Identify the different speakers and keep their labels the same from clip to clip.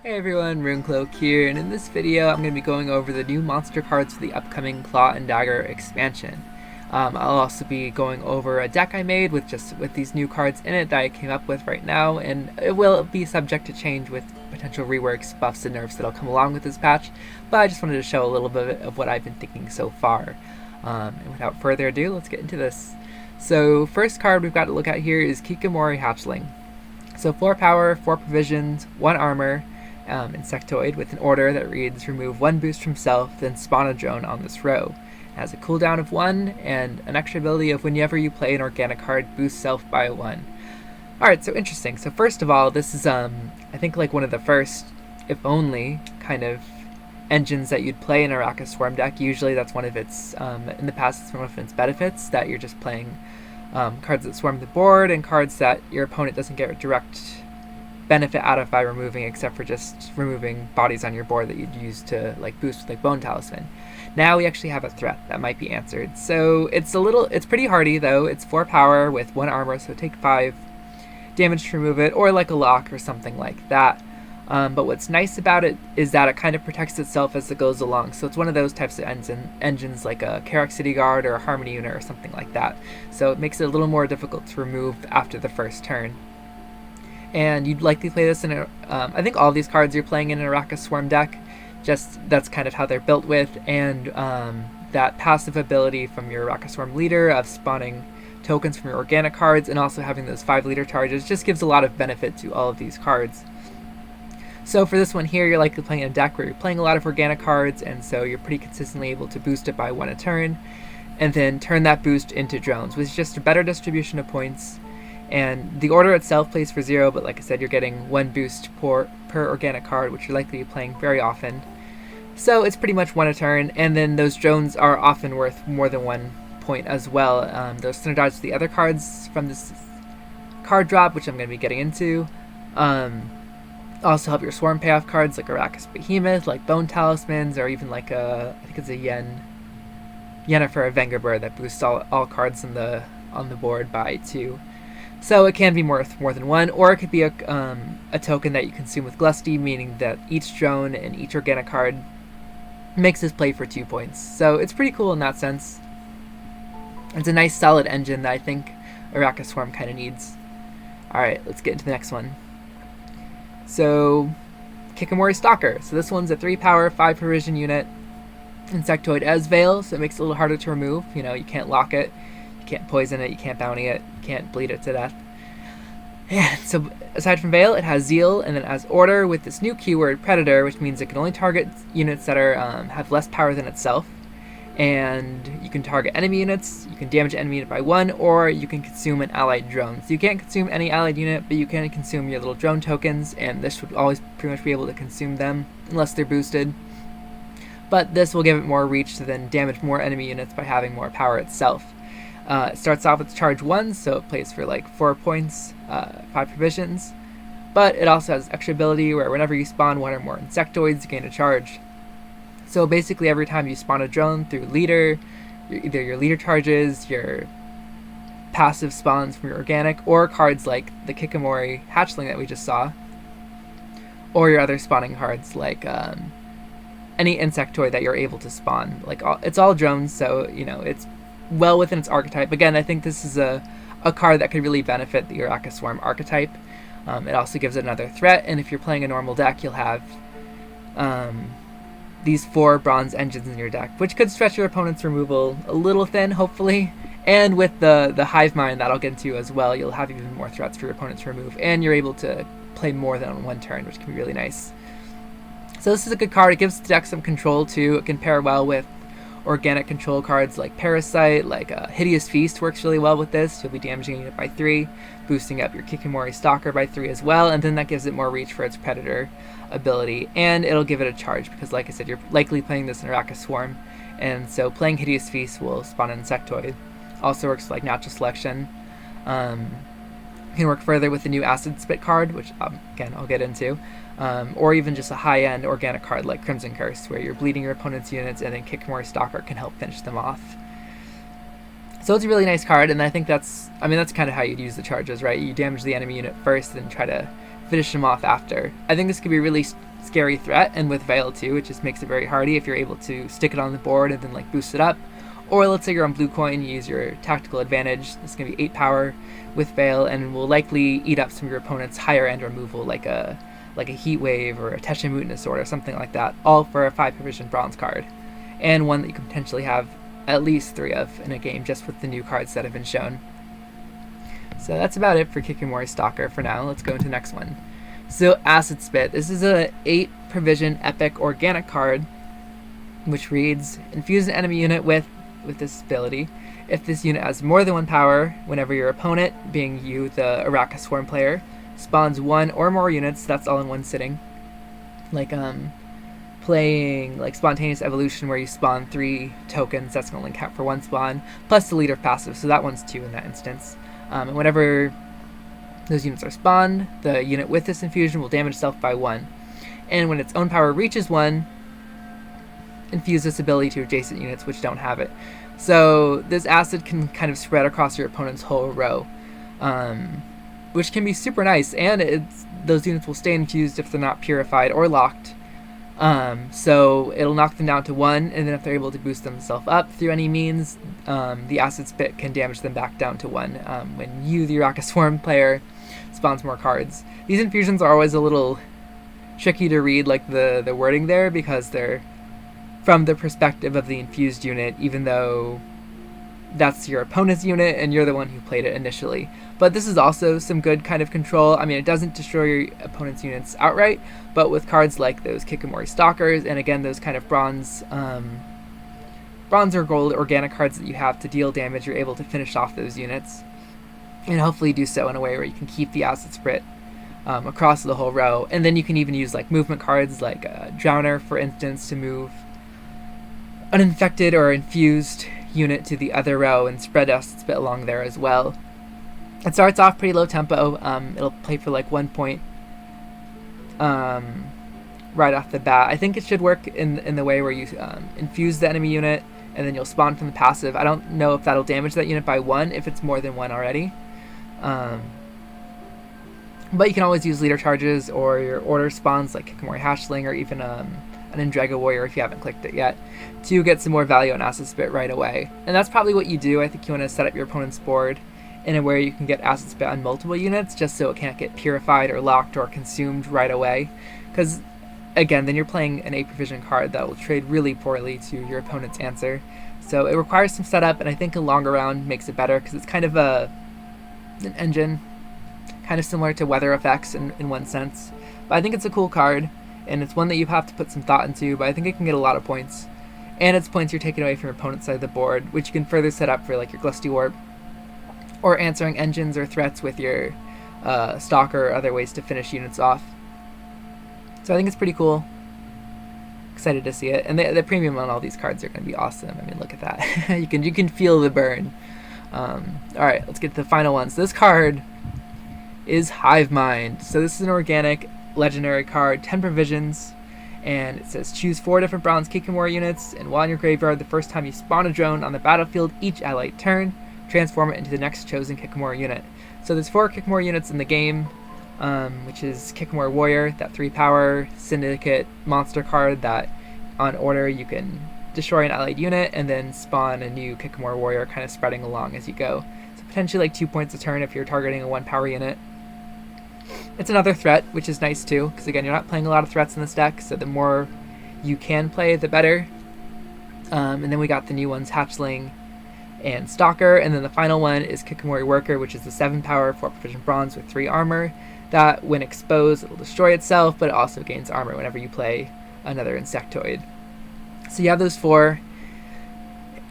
Speaker 1: Hey everyone, RuneCloak here, and in this video I'm going to be going over the new monster cards for the upcoming Claw and Dagger expansion. I'll also be going over a deck I made with these new cards in it that I came up with right now, and it will be subject to change with potential reworks, buffs, and nerfs that'll come along with this patch, but I just wanted to show a little bit of what I've been thinking so far. And without further ado, let's get into this. So first card we've got to look at here is Kikimore Hatchling. So 4 power, 4 provisions, 1 armor, Insectoid with an order that reads remove 1 boost from self, then spawn a drone on this row. It has a cooldown of 1 and an extra ability of whenever you play an organic card, boost self by 1. Alright, so interesting. So first of all, this is I think like one of the first, if only, kind of engines that you'd play in a Araka Swarm deck. Usually that's one of its, in the past it's one of its benefits, that you're just playing cards that swarm the board and cards that your opponent doesn't get direct benefit out of by removing, except for just removing bodies on your board that you'd use to like boost with like Bone Talisman. Now we actually have a threat that might be answered. So it's pretty hardy though. It's 4 power with 1 armor, so take 5 damage to remove it, or like a lock or something like that. But what's nice about it is that it kind of protects itself as it goes along. So it's one of those types of engines like a Karak City Guard or a Harmony unit or something like that. So it makes it a little more difficult to remove after the first turn. And you'd likely play this in a, I think all these cards you're playing in an Araka Swarm deck, just that's kind of how they're built with, and that passive ability from your Araka Swarm leader of spawning tokens from your organic cards and also having those 5 leader charges just gives a lot of benefit to all of these cards. So for this one here, you're likely playing in a deck where you're playing a lot of organic cards, and so you're pretty consistently able to boost it by 1 a turn, and then turn that boost into drones, which is just a better distribution of points. And the order itself plays for 0, but like I said, you're getting 1 boost per organic card, which you're likely to be playing very often. So it's pretty much 1 a turn, and then those drones are often worth more than 1 point as well. Those synergize with the other cards from this card drop, which I'm going to be getting into. Also help your swarm payoff cards like Arrakis Behemoth, like Bone Talismans, or even like I think it's a Yennefer Vengerbur that boosts all cards on the board by 2. So it can be worth more than 1, or it could be a token that you consume with Glusty, meaning that each drone and each organic card makes this play for 2 points. So it's pretty cool in that sense. It's a nice solid engine that I think Araka Swarm kind of needs. Alright, let's get into the next one. So, Kikimore Stalker. So this one's a 3 power, 5 provision unit, Insectoid as Veil, so it makes it a little harder to remove. You know, you can't lock it, you can't poison it, you can't bounty it, you can't bleed it to death. And so aside from Veil, it has Zeal, and then it has Order with this new keyword, Predator, which means it can only target units that are have less power than itself. And you can target enemy units, you can damage an enemy unit by 1, or you can consume an allied drone. So you can't consume any allied unit, but you can consume your little drone tokens, and this would always pretty much be able to consume them, unless they're boosted. But this will give it more reach to then damage more enemy units by having more power itself. It starts off with charge 1, so it plays for like 4 points, 5 provisions. But it also has extra ability where whenever you spawn 1 or more Insectoids, you gain a charge. So basically every time you spawn a drone through leader, either your leader charges, your passive spawns from your organic, or cards like the Kikimore Hatchling that we just saw, or your other spawning cards like any Insectoid that you're able to spawn. Like it's all drones, so you know it's well within its archetype. Again, I think this is a card that could really benefit the Araka Swarm archetype. It also gives it another threat, and if you're playing a normal deck, you'll have these 4 bronze engines in your deck, which could stretch your opponent's removal a little thin, hopefully. And with the Hive Mind that I'll get into as well, you'll have even more threats for your opponent to remove, and you're able to play more than on 1 turn, which can be really nice. So this is a good card. It gives the deck some control too. It can pair well with organic control cards like Parasite, like Hideous Feast works really well with this. You'll be damaging it by 3, boosting up your Kikimore Stalker by 3 as well, and then that gives it more reach for its Predator ability, and it'll give it a charge because, like I said, you're likely playing this in Araka Swarm, and so playing Hideous Feast will spawn an Insectoid. Also works like natural selection. Can work further with the new Acid Spit card, which again I'll get into, or even just a high-end organic card like Crimson Curse, where you're bleeding your opponent's units and then Kikimore Stalker can help finish them off. So it's a really nice card, and I think that's kind of how you'd use the charges, right? You damage the enemy unit first, then try to finish them off after. I think this could be a really scary threat, and with Veil too, it just makes it very hardy if you're able to stick it on the board and then like boost it up. Or let's say you're on blue coin, you use your tactical advantage. This is going to be 8 power with Veil, and will likely eat up some of your opponent's higher end removal, like a Heat Wave or a Tesha Mutinous Sword or something like that, all for a 5 provision bronze card, and one that you can potentially have at least 3 of in a game just with the new cards that have been shown. So that's about it for Kikimore Stalker for now. Let's go into the next one. So Acid Spit. This is a 8 provision epic organic card, which reads, infuse an enemy unit with this ability. If this unit has more than 1 power, whenever your opponent, being you, the Araka Swarm player, spawns 1 or more units, that's all in one sitting. Like playing like Spontaneous Evolution, where you spawn 3 tokens, that's going to link out for 1 spawn, plus the leader passive, so that one's 2 in that instance. And whenever those units are spawned, the unit with this infusion will damage itself by 1. And when its own power reaches 1, infuse this ability to adjacent units which don't have it. So this acid can kind of spread across your opponent's whole row, which can be super nice, and those units will stay infused if they're not purified or locked. So it'll knock them down to 1, and then if they're able to boost themselves up through any means, the Acid Spit can damage them back down to 1 when you, the Araka Swarm player, spawns more cards. These infusions are always a little tricky to read, like the wording there, because they're from the perspective of the infused unit, even though that's your opponent's unit and you're the one who played it initially. But this is also some good kind of control. I mean, it doesn't destroy your opponent's units outright, but with cards like those Kikimore Stalkers, and again those kind of bronze or gold organic cards that you have to deal damage, you're able to finish off those units, and hopefully do so in a way where you can keep the Acid Spit across the whole row. And then you can even use like movement cards like Drowner, for instance, to move an infected or infused unit to the other row and spread Acid Spit along there as well. It starts off pretty low tempo. It'll play for like 1 point right off the bat. I think it should work in the way where you infuse the enemy unit and then you'll spawn from the passive. I don't know if that'll damage that unit by 1 if it's more than 1 already. But you can always use leader charges or your order spawns like Kikimore Hatchling, or even an Endrega Warrior if you haven't clicked it yet, to get some more value on Acid Spit right away. And that's probably what you do. I think you want to set up your opponent's board in a way you can get Acid Spit on multiple units, just so it can't get purified or locked or consumed right away. Because, again, then you're playing an 8 provision card that will trade really poorly to your opponent's answer. So it requires some setup, and I think a longer round makes it better, because it's kind of an engine, kind of similar to Weather Effects in one sense. But I think it's a cool card, and it's one that you have to put some thought into, but I think it can get a lot of points. And it's points you're taking away from your opponent's side of the board, which you can further set up for like your Glusty Warp, or answering engines or threats with your Stalker, or other ways to finish units off. So I think it's pretty cool. Excited to see it. And the premium on all these cards are going to be awesome. I mean, look at that. you can feel the burn. Alright, let's get to the final one. So this card is Hive Mind. So this is an organic legendary card, 10 provisions, and it says choose 4 different bronze Kikimore units, and while in your graveyard, the first time you spawn a drone on the battlefield each allied turn, transform it into the next chosen Kikimore unit. So there's 4 Kikimore units in the game, which is Kikimore Warrior, that 3 power Syndicate monster card that on order you can destroy an allied unit and then spawn a new Kikimore Warrior, kind of spreading along as you go. So potentially like 2 points a turn if you're targeting a 1 power unit. It's another threat, which is nice too, because again, you're not playing a lot of threats in this deck, so the more you can play, the better. And then we got the new ones, Hatchling and Stalker, and then the final one is Kikimore Worker, which is the 7 power, 4 provision bronze with 3 armor, that when exposed, it'll destroy itself, but it also gains armor whenever you play another Insectoid. So you have those 4,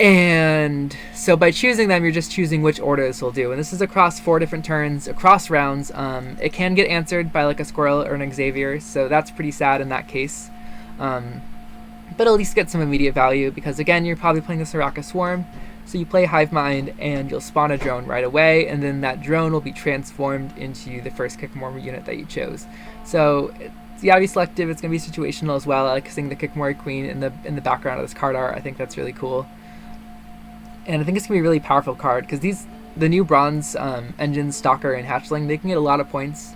Speaker 1: and so by choosing them, you're just choosing which order this will do, and this is across 4 different turns, across rounds. It can get answered by like a Squirrel or an Xavier, so that's pretty sad in that case. But at least get some immediate value, because again, you're probably playing this Araka Swarm, so you play Hive Mind and you'll spawn a drone right away, and then that drone will be transformed into the first Kikimore unit that you chose. So you gotta be selective. It's gonna be situational as well. I like seeing the Kikimore Queen in the background of this card art. I think that's really cool, and I think it's gonna be a really powerful card, because the new bronze engines, Stalker and Hatchling, they can get a lot of points,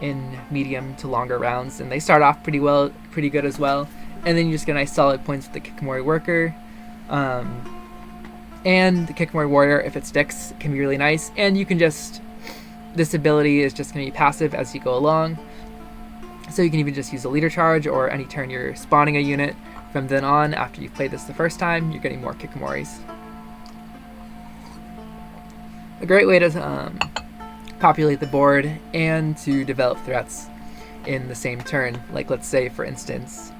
Speaker 1: in medium to longer rounds, and they start off pretty good as well. And then you just get nice solid points with the Kikimore Worker. And the Kikimore Warrior, if it sticks, can be really nice. And you can just, this ability is just going to be passive as you go along. So you can even just use a leader charge, or any turn you're spawning a unit. From then on, after you've played this the first time, you're getting more Kikimores. A great way to populate the board and to develop threats in the same turn. Like, let's say, for instance,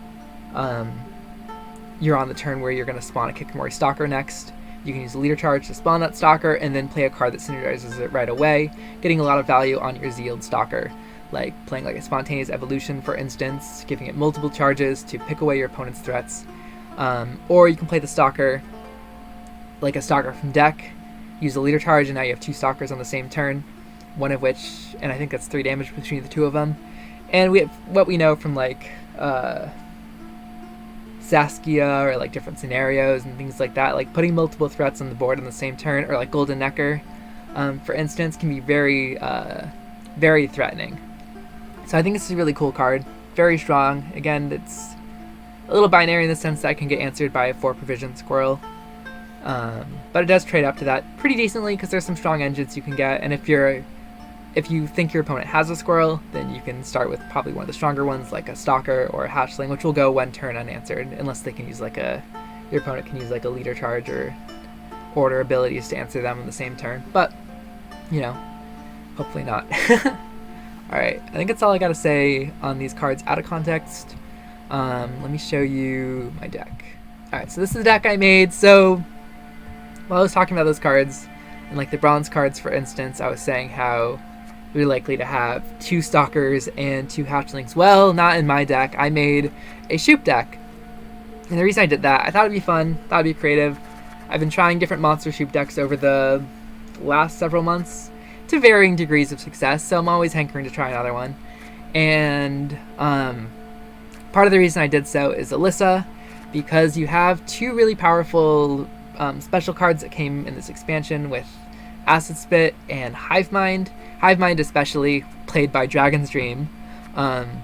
Speaker 1: you're on the turn where you're going to spawn a Kikimore Stalker next. You can use a leader charge to spawn that Stalker and then play a card that synergizes it right away, getting a lot of value on your Zealed Stalker. Like playing like a Spontaneous Evolution, for instance, giving it multiple charges to pick away your opponent's threats. Or you can play the Stalker like a Stalker from deck, use a leader charge, and now you have 2 Stalkers on the same turn, one of which, and I think that's 3 damage between the 2 of them. And we have what we know from like Saskia, or like different scenarios and things like that, like putting multiple threats on the board on the same turn, or like Golden Necker, for instance, can be very threatening. So I think this is a really cool card, very strong. Again, it's a little binary in the sense that it can get answered by a 4 provision squirrel, but it does trade up to that pretty decently because there's some strong engines you can get. And if you think your opponent has a squirrel, then you can start with probably one of the stronger ones, like a Stalker or a Hatchling, which will go 1 turn unanswered, unless they can use like your opponent can use like a leader charge or order abilities to answer them in the same turn. But, you know, hopefully not. Alright, I think that's all I gotta say on these cards out of context. Let me show you my deck. Alright, so this is the deck I made. So, while I was talking about those cards, and like the bronze cards, for instance, I was saying how we're likely to have 2 Stalkers and 2 Hatchlings. Well, not in my deck. I made a Shupe deck. And the reason I did that, I thought it'd be fun, thought it'd be creative. I've been trying different monster Shupe decks over the last several months to varying degrees of success, so I'm always hankering to try another one. And part of the reason I did so is Alyssa, because you have 2 really powerful special cards that came in this expansion with Acid Spit and Hive Mind. Hive Mind especially, played by Dragon's Dream. And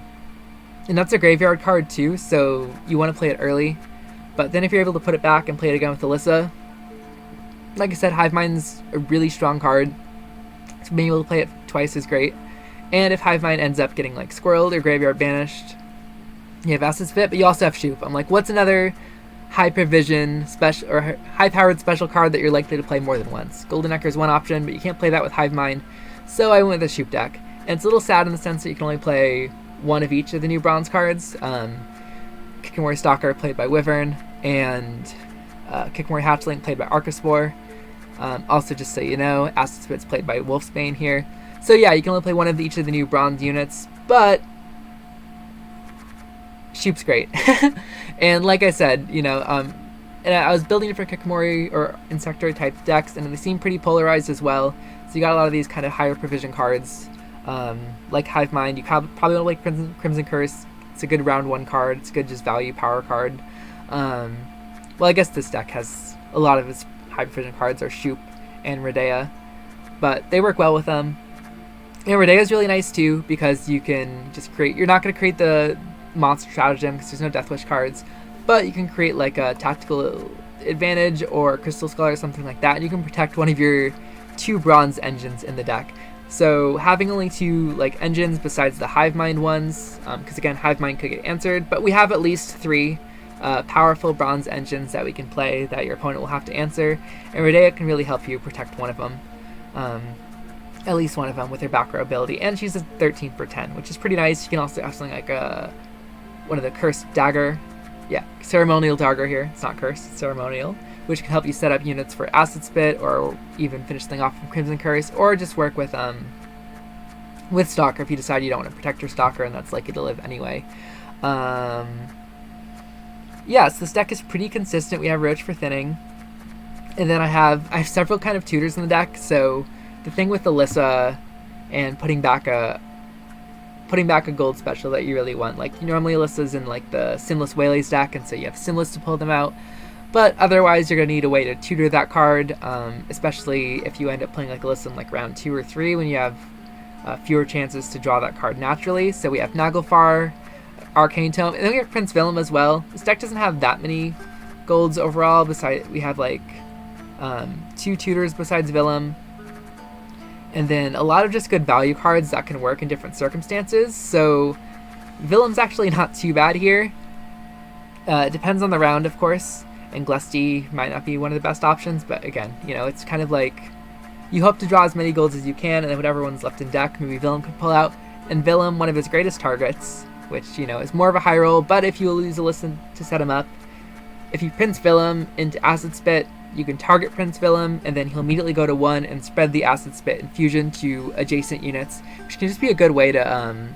Speaker 1: that's a graveyard card too, so you want to play it early. But then if you're able to put it back and play it again with Alyssa, like I said, Hive Mind's a really strong card. So being able to play it twice is great. And if Hive Mind ends up getting like squirreled or graveyard banished, you have Acid Spit, but you also have Shupe. I'm like, what's another high provision special or high powered special card that you're likely to play more than once? Golden Necker is one option, but you can't play that with Hive Mind. So I went with a Shupe deck. And it's a little sad in the sense that you can only play one of each of the new bronze cards. Kikimore Stalker, played by Wyvern, and Kikimore Hatchling, played by Archospore. Also, just so you know, Acid Spit's played by Wolfsbane here. So yeah, you can only play one of each of the new bronze units, but Shupe's great. And like I said, you know, and I was building different Kikimore or Insectoid type decks, and they seem pretty polarized as well. So you got a lot of these kind of higher provision cards, like Hive Mind. You probably don't like Crimson Curse. It's a good round 1 card. It's a good just value power card. Well, I guess this deck has a lot of its high provision cards are Shupe and Redea, but they work well with them. And Redea is really nice too, because you can just create, you're not going to create the monster stratagem because there's no Death Wish cards, but you can create like a Tactical Advantage or Crystal Skull or something like that, and you can protect one of your 2 bronze engines in the deck. So having only 2 like engines besides the Hive Mind ones, because again, Hive Mind could get answered, but we have at least 3 powerful bronze engines that we can play that your opponent will have to answer, and Redea can really help you protect one of them, at least one of them, with her back row ability. And she's a 13 for 10, which is pretty nice. You can also have something like one of the cursed Dagger, ceremonial Dagger here. It's not cursed, it's ceremonial, which can help you set up units for Acid Spit, or even finish things off from Crimson Curse, or just work with Stalker if you decide you don't want to protect your Stalker and that's likely to live anyway. Yeah, so this deck is pretty consistent. We have Roach for thinning, and then I have several kind of tutors in the deck. So the thing with Alyssa and putting back a gold special that you really want, like normally Alyssa's in like the Simless Whaley's deck, and so you have Simless to pull them out. But otherwise, you're gonna need a way to tutor that card, especially if you end up playing like Alyssa in like round 2 or 3 when you have fewer chances to draw that card naturally. So we have Naglfar, Arcane Tome, and then we have Prince Willem as well. This deck doesn't have that many golds overall. Besides, we have like 2 tutors besides Willem, and then a lot of just good value cards that can work in different circumstances. So Willem's actually not too bad here. It depends on the round, of course, and Glusty might not be one of the best options, but again, you know, it's kind of like you hope to draw as many golds as you can, and then whatever one's left in deck, maybe Willem can pull out. And Willem, one of his greatest targets, which, you know, is more of a high roll, but if you lose a listen to set him up, if you Prince Willem into Acid Spit, you can target Prince Willem, and then he'll immediately go to 1 and spread the Acid Spit infusion to adjacent units, which can just be a good way to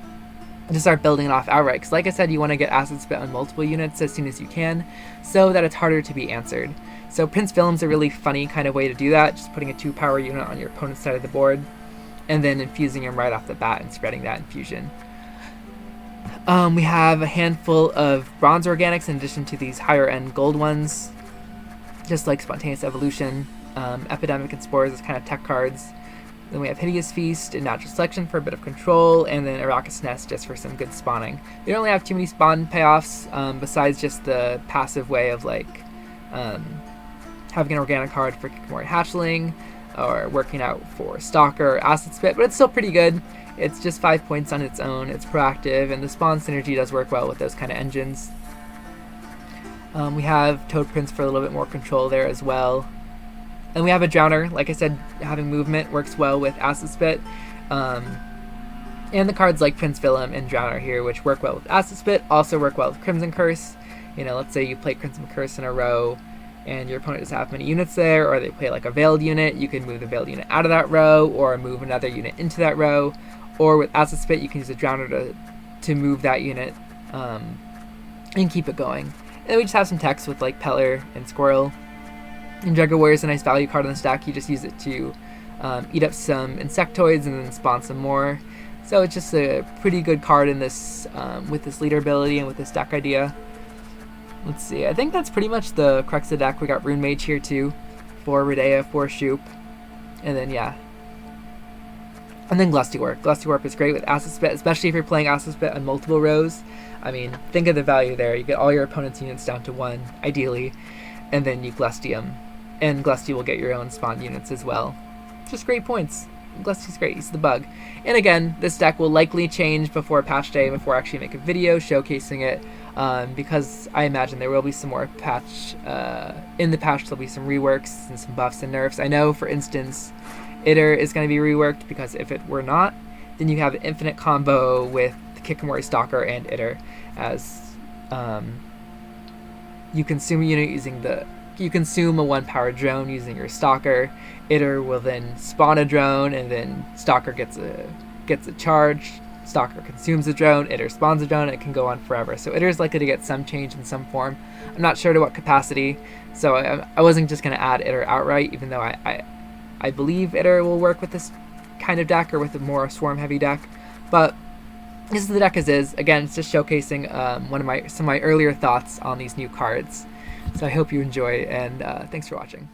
Speaker 1: start building it off outright. Because like I said, you want to get Acid Spit on multiple units as soon as you can, so that it's harder to be answered. So Prince Willem's a really funny kind of way to do that, just putting a 2-power unit on your opponent's side of the board, and then infusing him right off the bat and spreading that infusion. We have a handful of bronze organics in addition to these higher end gold ones, just like Spontaneous Evolution, Epidemic and Spores as kind of tech cards. Then we have Hideous Feast and Natural Selection for a bit of control, and then Arrakis Nest just for some good spawning. They don't really have too many spawn payoffs, besides just the passive way of like having an organic card for Kikimore Hatchling, or working out for Stalker or Acid Spit, but it's still pretty good. It's just 5 points on its own, it's proactive, and the spawn synergy does work well with those kind of engines. We have Toad Prince for a little bit more control there as well. And we have a Drowner. Like I said, having movement works well with Acid Spit. And the cards like Prince Willem and Drowner here, which work well with Acid Spit, also work well with Crimson Curse. You know, let's say you play Crimson Curse in a row, and your opponent doesn't have many units there, or they play like a Veiled unit, you can move the Veiled unit out of that row, or move another unit into that row. Or with Acid Spit, you can use a Drowner to move that unit and keep it going. And then we just have some text with like Peller and Squirrel. And Dagger Warrior is a nice value card on the stack. You just use it to eat up some Insectoids and then spawn some more. So it's just a pretty good card in this with this leader ability and with this deck idea. Let's see, I think that's pretty much the crux of the deck. We got Rune Mage here too, for Redea, for Shupe, and then yeah. And then Glusty Warp. Glusty Warp is great with Acid Spit, especially if you're playing Acid Spit on multiple rows. I mean, think of the value there. You get all your opponent's units down to 1, ideally, and then you Glusty them. And Glusty will get your own spawn units as well. Just great points. Glusty's great, he's the bug. And again, this deck will likely change before patch day, before I actually make a video showcasing it, because I imagine there will be some more patch, in the patch there'll be some reworks and some buffs and nerfs. I know, for instance, Itter is going to be reworked, because if it were not, then you have an infinite combo with the Kikimore Stalker and Itter, as you consume a unit using you consume a 1-power drone using your Stalker. Itter will then spawn a drone, and then Stalker gets a charge. Stalker consumes a drone, Itter spawns a drone, and it can go on forever. So Itter is likely to get some change in some form. I'm not sure to what capacity, so I wasn't just going to add Itter outright, even though I believe Itter will work with this kind of deck, or with a more swarm-heavy deck. But this is the deck as is. Again, it's just showcasing some of my earlier thoughts on these new cards. So I hope you enjoy, and thanks for watching.